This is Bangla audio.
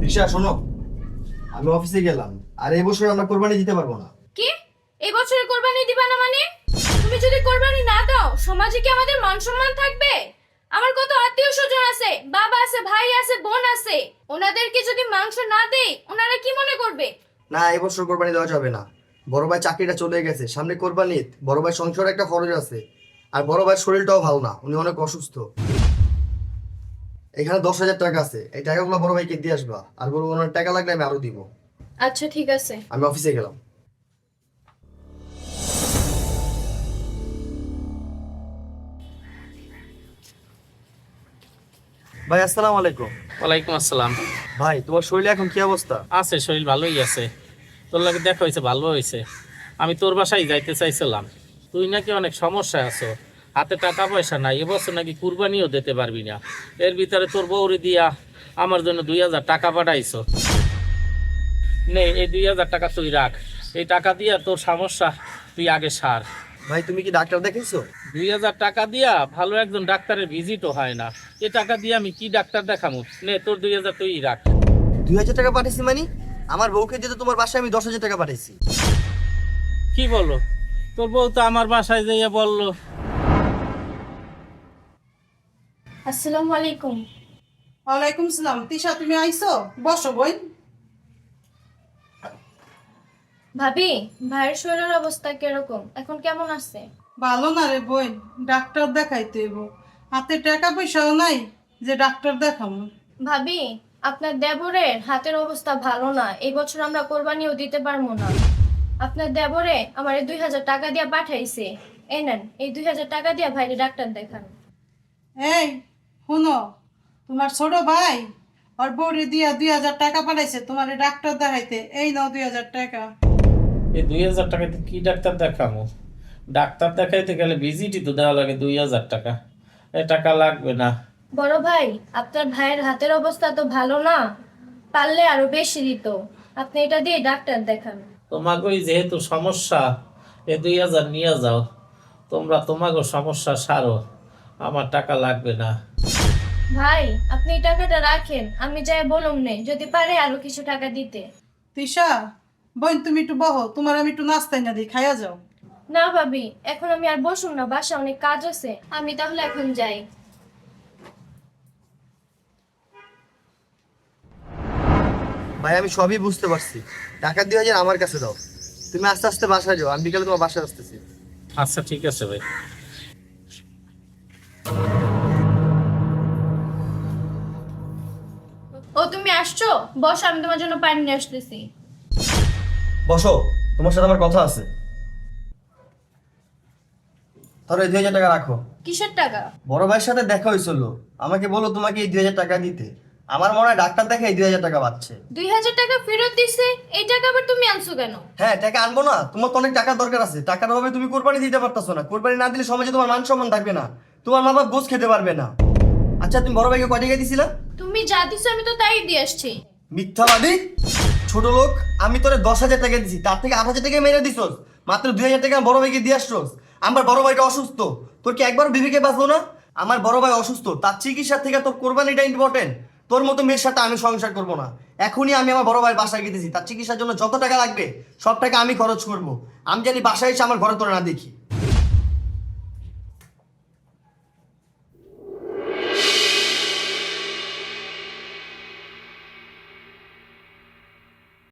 রিশা শোনো, আমি অফিসে গেলাম আর এই বছর আমরা কোরবানি দিতে পারবো না। কি? এই বছরে কোরবানি দিবা না মানে? তুমি যদি কোরবানি না দাও সমাজে কি আমাদের মান সম্মান থাকবে? আমার কত আত্মীয় স্বজন আছে, বাবা আছে, ভাই আছে, বোন আছে, ওনাদেরকে যদি মাংস না দেই ওনারা কি মনে করবে? না, এই বছর কোরবানি দেওয়া যাবে না। বড় ভাই চাকরিটা চলে গেছে, সামনে কোরবানি ঈদ, বড় ভাই সংসারে একটা খরচ আছে। আর বড় ভাইয়ের শরীরটাও ভালো না, উনি অনেক অসুস্থ। এখানে 10,000 টাকা আছে, এই টাকাগুলো বড় ভাইকে দিয়ে আসবা। আর বড় ওনার টাকা লাগলে আমি আরো দিব। আচ্ছা ঠিক আছে। আমি অফিসে গেলাম। ভাই আসসালামু আলাইকুম। ওয়ালাইকুম আসসালাম। ভাই তোমার শরীরে এখন কি অবস্থা? আছে, শরীর ভালোই আছে। তোর লাগে দেখা হয়েছে, ভালো হয়েছে। আমি তোর বাসায় যাইতে চাইছিলাম, তুই নাকি অনেক সমস্যায় আছো, হাতে টাকা পয়সা নাই, এবছর নাকি কুরবানিও দিতে পারবি না। এর ভিতরে তোর বউরে দিয়া আমার জন্য 2,000 টাকা পাঠাইছো। নে, এই 2,000 টাকা তুই রাখ, এই টাকা দিয়া তোর সমস্যা তুই আগে সার। ভাই তুমি কি ডাক্তার দেখেছো? 2,000 টাকা দিয়া ভালো একজন ডাক্তারের ভিজিটও হয় না, এই টাকা দিয়ে আমি কি ডাক্তার দেখামু? নে, তোর 2,000 তুই রাখ। 2,000 টাকা পাঠিয়েছি মানে? আমার বউকে দিতে তোমার বাসায় আমি 10,000 টাকা পাঠিয়েছি। কি বলো? তোর বউ তো আমার বাসায় যাইয়া বললো। আসসালামু আলাইকুম। ওয়ালাইকুম সালাম। তিশা তুমি আইছো? বসো বোন। ভাবি, ভাইয়ের শরীরের অবস্থা কিরকম, এখন কেমন আছে? ভালো না রে বোন, ডাক্তার দেখাইতে হইব। হাতে টাকা পয়সাও নাই যে ডাক্তার দেখাবো। ভাবি, আপনার দেবরের হাতের অবস্থা ভালো না, এই বছর আমরা কোরবানিও দিতে পারবো না। আপনার দেবরে আমার 2,000 টাকা দিয়ে পাঠাইছে, এই নেন, এই 2,000 টাকা দিয়ে ভাইরে ডাক্তার দেখান। এই শুনো, তোমার ছোট ভাই আর বউরে দিয়া 2,000 টাকা পাঠাইছে তোমার ডাক্তার দেখাইতে। এই নাও 2,000 টাকা। এই 2,000 টাকাতে কি ডাক্তার দেখামো? ডাক্তার দেখাইতে গেলে ভিজিটই তো দেওয়া লাগে 2,000 টাকা। এ টাকা লাগবে না। বড় ভাই, আপনার ভাইয়ের হাতের অবস্থা তো ভালো না, পারলে আরো বেশি দিত। আপনি এটা দিয়ে ডাক্তার দেখান। তোমাগোই যেহেতু সমস্যা, এ 2,000 নিয়ে যাও, তোমরা তোমাগো সমস্যা সারো, আমার টাকা লাগবে না। ভাই, আপনি এই টাকাটা রাখেন, আমি যাই বলুম নে, যদি পারে আরো কিছু টাকা দিতে। তিশা বোন তুমি একটু বহো, তোমার আমি একটু নাস্তাই না দিই, খাইয়া যাও। না ভাবি, এখন আমি আর বসুন না, বাসা অনেক কাজ আছে, আমি তাহলে এখন যাই। ভাই আমি সবই বুঝতে পারছি, টাকা 2,000 আমার কাছে দাও। তুমি আস্তে আস্তে বাসায় যাও, আমি বিকালে তোমার বাসায় আসতেছি। আচ্ছা ঠিক আছে ভাই। ও তুমি আসছো? বস, আমি তোমার জন্য পানি নিয়ে আসতেছি। বসো, তোমার সাথে আমার কথা আছে। ধরো এই 2,000 টাকা রাখো। কিসের টাকা? বড় ভাইয়ের সাথে দেখা হয়েছিল, আমাকে বলো তোমাকে এই 2,000 টাকা দিতে। আমার মনে হয় ডাক্তার দেখে এই 2,000 টাকা পাচ্ছে। 2,000 টাকা ফেরত দিছে, এই টাকা আবার তুমি আনছো কেন? হ্যাঁ, টাকা আনবো না? তোমার তো অনেক টাকার দরকার আছে, টাকার অভাবে তুমি কোরবানি দিতে পারতাছো না। কোরবানি না দিলে সমাজে তোমার মান সম্মান থাকবে না, তোমার মা বাপ গোছ খেতে পারবে না। আচ্ছা তুমি বড় ভাইকে কয় টাকা দিছিলা? তুমি যা দিছো আমি তো তাই দিয়ে আসছি। মিথ্যাবাদী ছোট লোক, আমি তোরে 10,000 টাকা দিছি, তার থেকে 8,000 টাকা মেরে দিছস। মাত্র 2,000 টাকা বড় ভাইকে দিয়ে আসছস। আমার বড় ভাইটা অসুস্থ, তোর কি একবার বিবেকে বাঁচলো না? আমার বড় ভাই অসুস্থ, তার চিকিৎসার থেকে তোর কোরবানিটা ইম্পর্টেন্ট। তোর মতো মেয়ের সাথে আমি সংসার করবো না। এখনই আমি আমার বড় ভাই বাসায় গেতেছি, তার চিকিৎসার জন্য যত টাকা লাগবে সব টাকা আমি খরচ করবো। আমি জানি বাসায় এসে আমার ঘরে তোরা না দেখি।